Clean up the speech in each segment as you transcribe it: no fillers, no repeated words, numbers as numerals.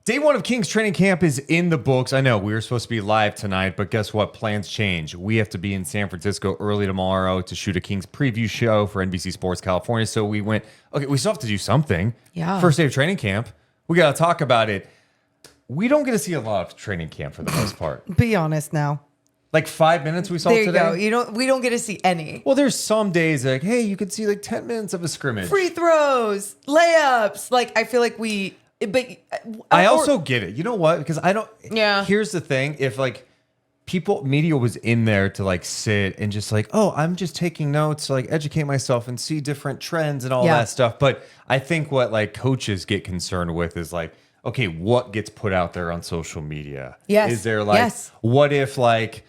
Day one of Kings training camp is in the books. I know we were supposed to be live tonight, but guess what? Plans change. We have to be in San Francisco early tomorrow to shoot a Kings preview show for NBC Sports California. So we went, okay, we still have to do something. Yeah. First day of training camp. We got to talk about it. We don't get to see a lot of training camp for the most part. Be honest now. Like 5 minutes we saw There today. you go. We don't get to see any. Well, there's some days like, hey, you could see like 10 minutes of a scrimmage. Free throws, layups. Like, I feel like but I also get it. You know what? Because I don't. Yeah. Here's the thing. If like media was in there to like sit and just like, oh, I'm just taking notes to like educate myself and see different trends and all that stuff. But I think what like coaches get concerned with is like, okay, what gets put out there on social media? Yes. Is there like, what if like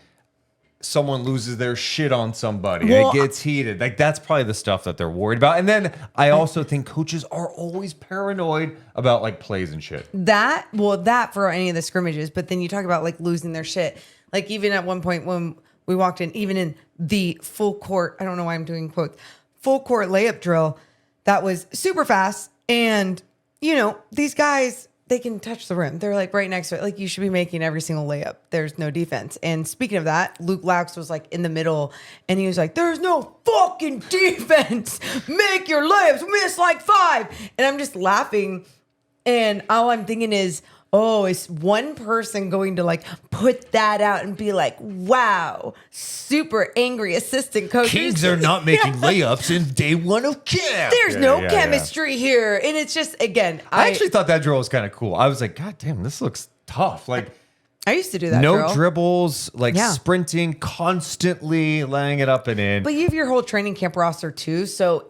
someone loses their shit on somebody and it gets heated? Like that's probably the stuff that they're worried about. And then I also think coaches are always paranoid about like plays and shit. That for any of the scrimmages, but then you talk about like losing their shit. Like even at one point when we walked in, even in the full court, I don't know why I'm doing quotes, full court layup drill that was super fast. And you know, these guys, they can touch the rim. They're like right next to it. Like you should be making every single layup. There's no defense. And speaking of that, Luke Laux was like in the middle and he was like, there's no fucking defense. Make your layups. Miss like 5. And I'm just laughing. And all I'm thinking is, oh, is one person going to like put that out and be like, wow, super angry assistant coach. Kings are not making layups in day one of camp. There's no chemistry here. And it's just, again, I actually thought that drill was kind of cool. I was like, God damn, this looks tough. Like, I used to do that no drill. dribbles, like sprinting, constantly laying it up and in. But you have your whole training camp roster too, so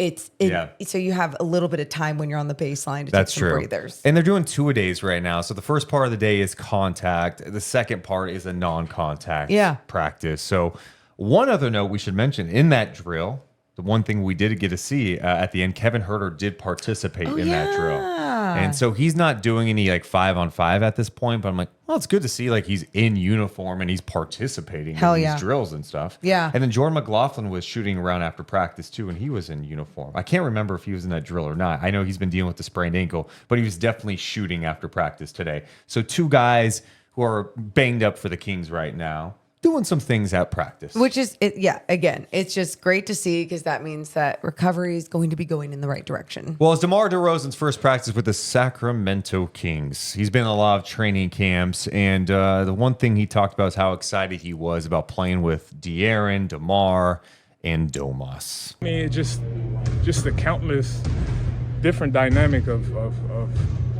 so you have a little bit of time when you're on the baseline to take some breathers. And they're doing 2-a-days right now. So the first part of the day is contact. The second part is a non-contact practice. So one other note we should mention in that drill, the one thing we did get to see at the end, Kevin Huerter did participate in that drill. And so he's not doing any like 5-on-5 at this point, but I'm like, well, it's good to see like he's in uniform and he's participating in these drills and stuff. Yeah. And then Jordan McLaughlin was shooting around after practice too, and he was in uniform. I can't remember if he was in that drill or not. I know he's been dealing with the sprained ankle, but he was definitely shooting after practice today. So 2 guys who are banged up for the Kings right now, doing some things at practice. Which is, again, it's just great to see because that means that recovery is going to be going in the right direction. Well, it's DeMar DeRozan's first practice with the Sacramento Kings. He's been in a lot of training camps, and the one thing he talked about is how excited he was about playing with De'Aaron, DeMar, and Domas. I mean, just the countless different dynamic of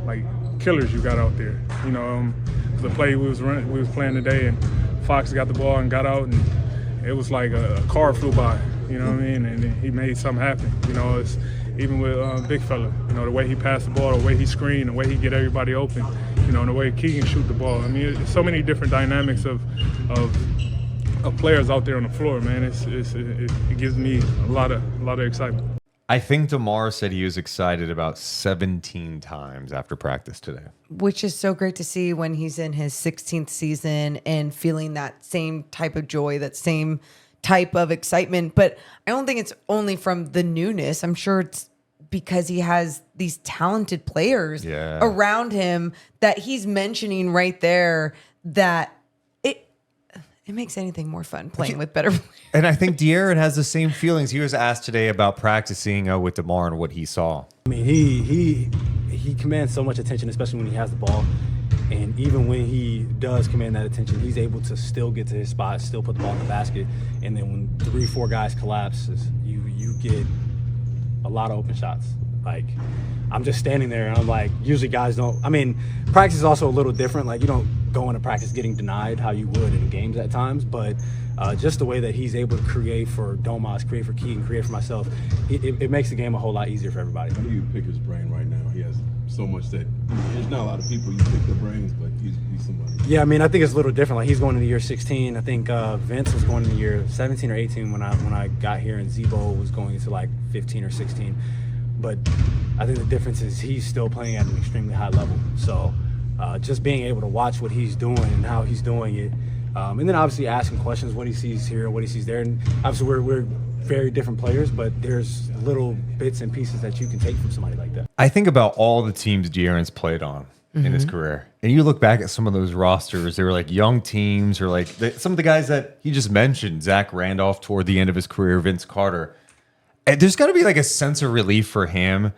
like killers you got out there. You know, the play we was playing today, and Fox got the ball and got out, and it was like a car flew by, you know what I mean? And he made something happen. You know, it's even with Big Fella, you know, the way he passed the ball, the way he screened, the way he get everybody open, you know, and the way Keon shoot the ball. I mean, it's so many different dynamics of players out there on the floor, man. It gives me a lot of excitement. I think DeMar said he was excited about 17 times after practice today. Which is so great to see when he's in his 16th season and feeling that same type of joy, that same type of excitement. But I don't think it's only from the newness. I'm sure it's because he has these talented players around him that he's mentioning right there that it makes anything more fun playing with better players. And I think De'Aaron has the same feelings. He was asked today about practicing with DeMar and what he saw. I mean, he commands so much attention, especially when he has the ball. And even when he does command that attention, he's able to still get to his spot, still put the ball in the basket. And then when 3-4 guys collapse, you get a lot of open shots. Like, I'm just standing there and I'm like, usually guys don't. I mean, practice is also a little different. Like, you don't go into practice getting denied how you would in games at times, but just the way that he's able to create for Domas, create for Keaton, create for myself, it makes the game a whole lot easier for everybody. How do you pick his brain right now? He has so much that there's not a lot of people you pick their brains, but he's somebody. Yeah, I mean, I think it's a little different. Like, he's going into year 16. I think Vince was going into year 17 or 18 when I got here, and Zebo was going into like 15 or 16. But I think the difference is he's still playing at an extremely high level. So just being able to watch what he's doing and how he's doing it, and then obviously asking questions, what he sees here, what he sees there. And obviously we're very different players, but there's little bits and pieces that you can take from somebody like that. I think about all the teams De'Aaron's played on. in his career. And you look back at some of those rosters, they were like young teams or like some of the guys that he just mentioned, Zach Randolph toward the end of his career, Vince Carter. And there's got to be like a sense of relief for him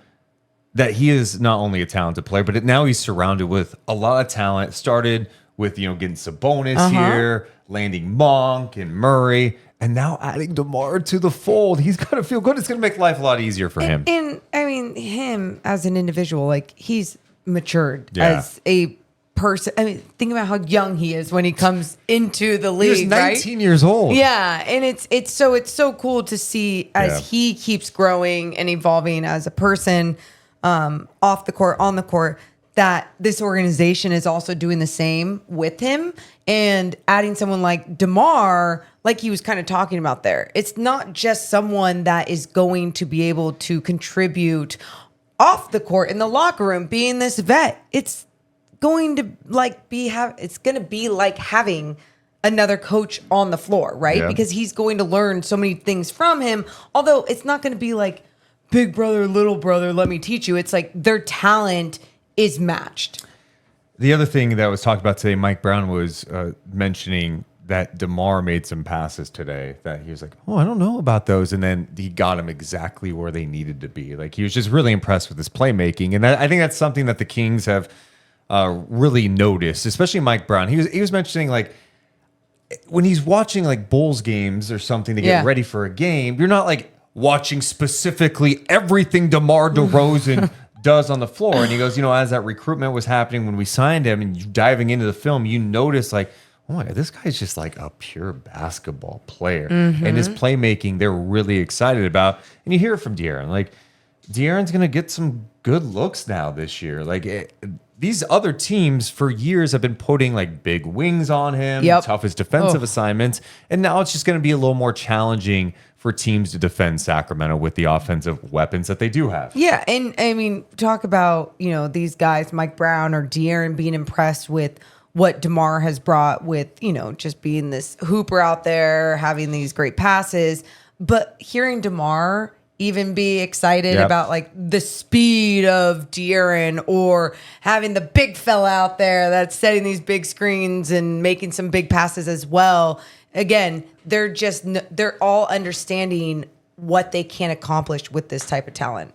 that he is not only a talented player, but now he's surrounded with a lot of talent. Started with, getting Sabonis here, landing Monk and Murray, and now adding DeMar to the fold. He's got to feel good. It's going to make life a lot easier for him. And I mean, him as an individual, like he's matured as a person. I mean, think about how young he is when he comes into the league. He's 19 years old. Yeah, and it's so cool to see as he keeps growing and evolving as a person, off the court, on the court, that this organization is also doing the same with him and adding someone like DeMar, like he was kind of talking about there. It's not just someone that is going to be able to contribute off the court in the locker room, being this vet. It's going to be like having another coach on the floor, right? Yeah. Because he's going to learn so many things from him. Although it's not going to be like big brother, little brother, let me teach you. It's like their talent is matched. The other thing that was talked about today, Mike Brown was mentioning that DeMar made some passes today that he was like, oh, I don't know about those. And then he got them exactly where they needed to be. Like he was just really impressed with his playmaking. And I think that's something that the Kings have really noticed, especially Mike Brown. He was mentioning like when he's watching like Bulls games or something to get ready for a game, you're not like watching specifically everything DeMar DeRozan does on the floor. And he goes, as that recruitment was happening when we signed him and you diving into the film, you notice like, oh my God, this guy's just like a pure basketball player. And his playmaking, they're really excited about. And you hear it from De'Aaron. Like, De'Aaron's going to get some good looks now this year. Like, these other teams for years have been putting like big wings on him, toughest defensive assignments. And now it's just going to be a little more challenging for teams to defend Sacramento with the offensive weapons that they do have. Yeah, and I mean, talk about, these guys, Mike Brown or De'Aaron, being impressed with what DeMar has brought with, just being this hooper out there, having these great passes. But hearing DeMar even be excited about like the speed of De'Aaron or having the big fella out there that's setting these big screens and making some big passes as well. Again, they're all understanding what they can accomplish with this type of talent.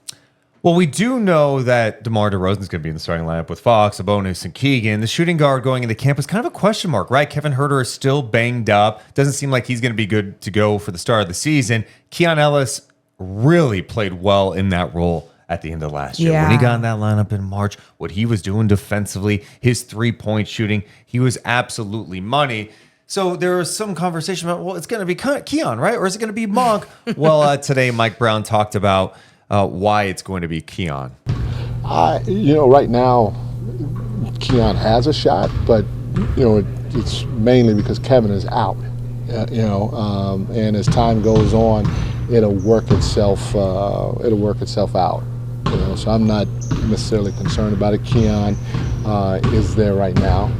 Well, we do know that DeMar DeRozan is going to be in the starting lineup with Fox, Sabonis, and Keegan. The shooting guard going into camp is kind of a question mark, right? Kevin Huerter is still banged up. Doesn't seem like he's going to be good to go for the start of the season. Keon Ellis really played well in that role at the end of last year. When he got in that lineup in March, what he was doing defensively, his three-point shooting, he was absolutely money. So there was some conversation about, well, it's going to be Keon, right? Or is it going to be Monk? Well, today Mike Brown talked about why it's going to be Keon. Right now, Keon has a shot, but it's mainly because Kevin is out. And as time goes on, it'll work itself out. So I'm not necessarily concerned about it. Keon is there right now,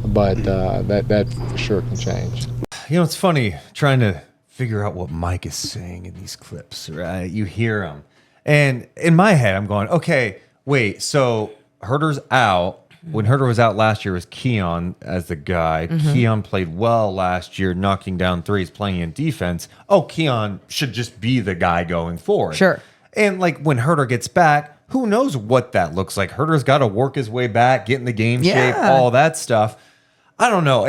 but that for sure can change. It's funny trying to figure out what Mike is saying in these clips, right? You hear him. And in my head, I'm going, okay, wait, so Huerter's out. When Huerter was out last year, it was Keon as the guy. Keon played well last year, knocking down threes, playing in defense. Oh, Keon should just be the guy going forward. Sure. And like when Huerter gets back, who knows what that looks like? Huerter's got to work his way back, get in the game shape, all that stuff. I don't know.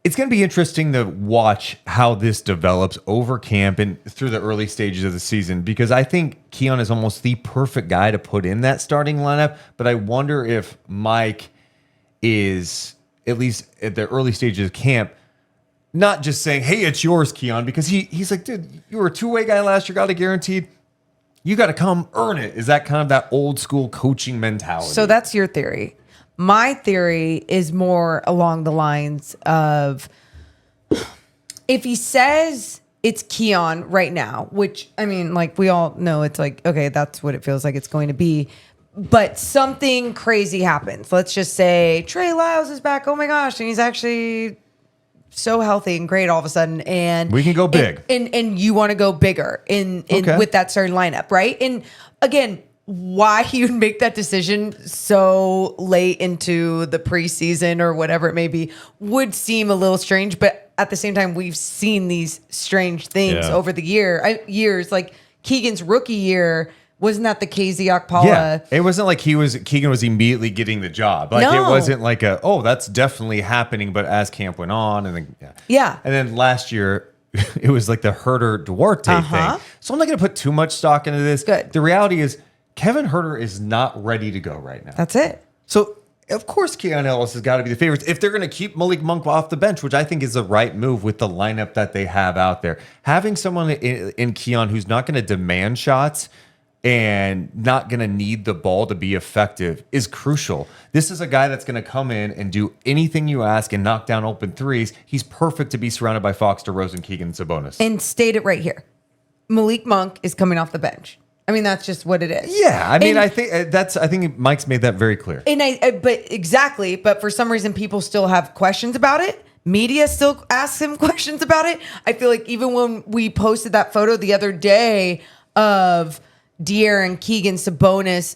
It's going to be interesting to watch how this develops over camp and through the early stages of the season, because I think Keon is almost the perfect guy to put in that starting lineup. But I wonder if Mike is, at least at the early stages of camp, not just saying, hey, it's yours, Keon, because he's like, dude, you were a two-way guy last year, got it guaranteed. You got to come earn it. Is that kind of that old school coaching mentality? So that's your theory. My theory is more along the lines of if he says it's Keon right now, which, I mean, like we all know it's like, okay, that's what it feels like it's going to be. But something crazy happens. Let's just say Trey Lyles is back. Oh my gosh. And he's actually so healthy and great all of a sudden. And we can go big. And you want to go bigger in with that starting lineup, right? And again, why he would make that decision so late into the preseason or whatever it may be would seem a little strange. But at the same time, we've seen these strange things over the years. Like Keegan's rookie year, wasn't that the KZ Okpala? Yeah, it wasn't like Keegan was immediately getting the job. Like it wasn't like that's definitely happening. But as camp went on, and then and then last year it was like the Herter Duarte thing. So I'm not going to put too much stock into this. Good. The reality is Kevin Herter is not ready to go right now. That's it. So of course Keon Ellis has got to be the favorites if they're going to keep Malik Monk off the bench, which I think is the right move with the lineup that they have out there. Having someone in Keon who's not going to demand shots and not going to need the ball to be effective is crucial. This is a guy that's going to come in and do anything you ask and knock down open threes. He's perfect to be surrounded by Fox, DeRozan, Keegan, and Sabonis. And state it right here. Malik Monk is coming off the bench. I mean, that's just what it is. Yeah, I mean, I think Mike's made that very clear. And but for some reason, people still have questions about it. Media still asks him questions about it. I feel like even when we posted that photo the other day of De'Aaron, Keegan, Sabonis,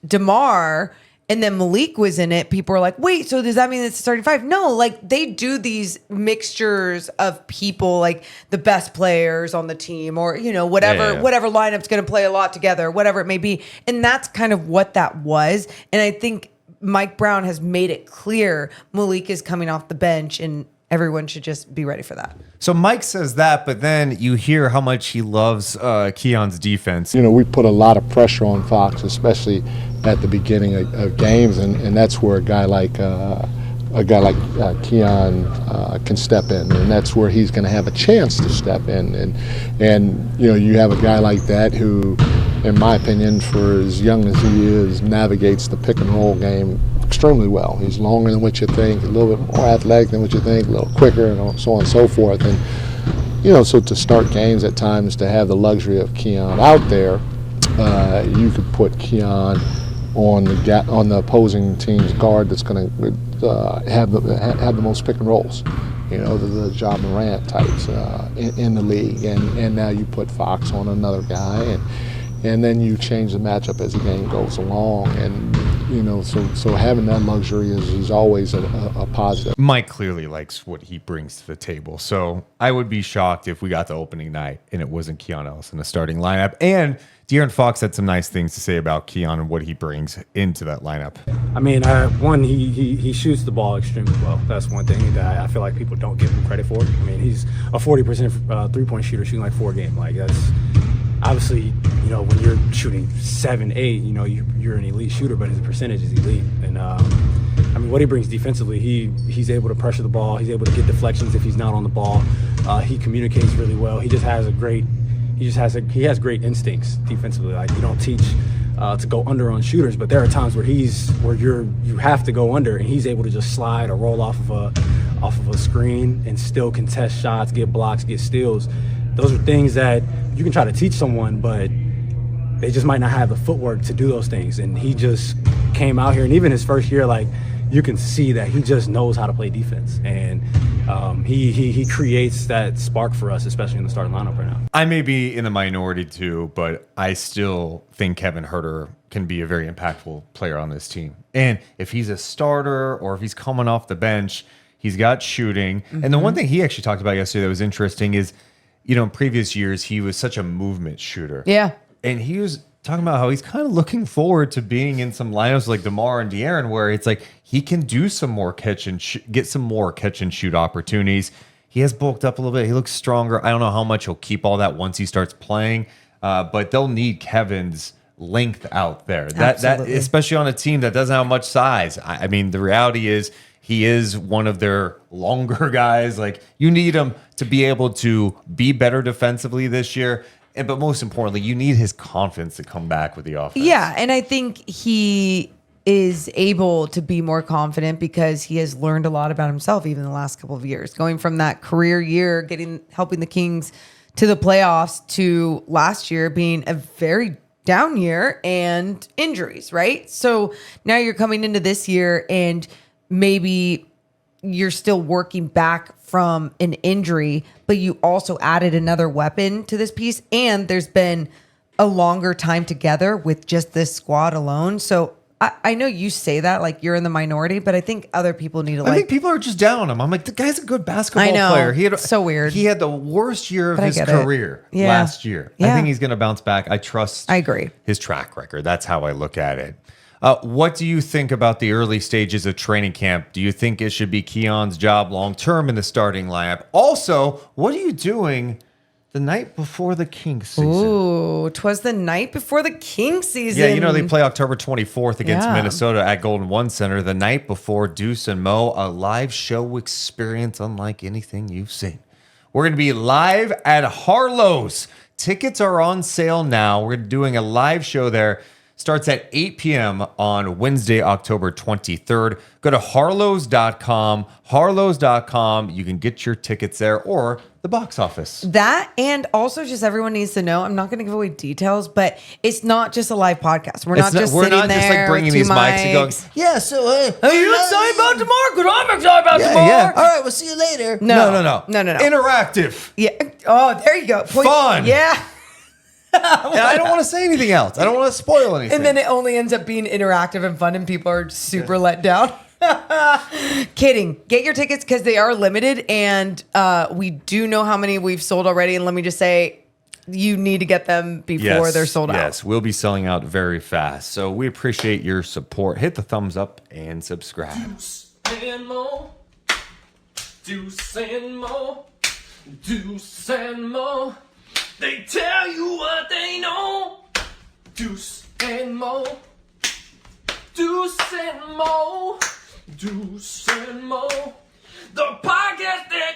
DeMar, and then Malik was in it, people were like, wait, so does that mean it's a starting five? No, like they do these mixtures of people, like the best players on the team or, whatever lineup's going to play a lot together, whatever it may be. And that's kind of what that was. And I think Mike Brown has made it clear Malik is coming off the bench and everyone should just be ready for that. So Mike says that, but then you hear how much he loves Keon's defense. We put a lot of pressure on Fox, especially at the beginning of games, and that's where a guy like Keon can step in, and that's where he's going to have a chance to step in. And you have a guy like that who, in my opinion, for as young as he is, navigates the pick and roll game extremely well. He's longer than what you think, a little bit more athletic than what you think, a little quicker, and so on and so forth. And so to start games at times, to have the luxury of Keon out there, you could put Keon on the opposing team's guard that's going to have the most pick and rolls. The Ja Morant types in the league, and now you put Fox on another guy, and then you change the matchup as the game goes along, and so having that luxury is always a positive. Mike clearly likes what he brings to the table, so I would be shocked if we got the opening night and it wasn't Keon Ellis in the starting lineup. And De'Aaron Fox had some nice things to say about Keon and what he brings into that lineup. I mean, one, he shoots the ball extremely well. That's one thing that I feel like people don't give him credit for. I mean, he's a 40% three-point shooter, shooting like 4 a game. Like that's obviously, when you're shooting 7, 8, you're an elite shooter, but his percentage is elite. And I mean, what he brings defensively, he's able to pressure the ball. He's able to get deflections if he's not on the ball. He communicates really well. He has great instincts defensively. Like you don't teach to go under on shooters, but there are times where you have to go under, and he's able to just slide or roll off of a screen and still contest shots, get blocks, get steals. Those are things that you can try to teach someone, but they just might not have the footwork to do those things. And he just came out here, and even his first year, like you can see that he just knows how to play defense, and he creates that spark for us, especially in the starting lineup right now. I may be in the minority too, but I still think Kevin Herter can be a very impactful player on this team. And if he's a starter or if he's coming off the bench, he's got shooting. Mm-hmm. And the one thing he actually talked about yesterday that was interesting is, in previous years, he was such a movement shooter. Yeah. And he was talking about how he's kind of looking forward to being in some lineups like DeMar and De'Aaron, where it's like he can do some more get some more catch and shoot opportunities. He has bulked up a little bit. He looks stronger. I don't know how much he'll keep all that once he starts playing, but they'll need Kevin's length out there. That especially on a team that doesn't have much size. I mean, the reality is he is one of their longer guys. Like you need him to be able to be better defensively this year. But most importantly, you need his confidence to come back with the offense. Yeah, and I think he is able to be more confident because he has learned a lot about himself even the last couple of years. Going from that career year, helping the Kings to the playoffs, to last year being a very down year and injuries, right? So now you're coming into this year and maybe you're still working back from an injury, but you also added another weapon to this piece. And there's been a longer time together with just this squad alone. So I know you say that like you're in the minority, but I think other people need to I think people are just down on him. I'm like, the guy's a good basketball player. He had so weird. He had the worst year of his career last year. I think he's going to bounce back. I agree. His track record. That's how I look at it. What do you think about the early stages of training camp? Do you think it should be Keon's job long term in the starting lineup? Also, what are you doing the night before the Kings season? Ooh, 'twas the night before the Kings season. Yeah, you know, they play October 24th against Minnesota at Golden One Center. The night before, Deuce and Mo, a live show experience unlike anything you've seen. We're going to be live at Harlow's. Tickets are on sale now. We're doing a live show there. Starts at 8 p.m. on Wednesday, October 23rd. Go to harlows.com. Harlows.com. You can get your tickets there or the box office. That, and also just everyone needs to know, I'm not going to give away details, but it's not just a live podcast. We're not just like bringing these mics and going, yeah, so are you excited about DeMar? Because I'm excited about DeMar. Yeah. All right, we'll see you later. No. Interactive. Yeah. Oh, there you go. Fun. Yeah. And I don't want to say anything else. I don't want to spoil anything. And then it only ends up being interactive and fun, and people are super let down. Kidding. Get your tickets because they are limited, and we do know how many we've sold already. And let me just say, you need to get them before they're sold out. Yes, we'll be selling out very fast. So we appreciate your support. Hit the thumbs up and subscribe. Deuce and Mo. Deuce and Mo. Deuce and Mo. They tell you what they know. Deuce and Mo. Deuce and Mo. Deuce and Mo. The podcast that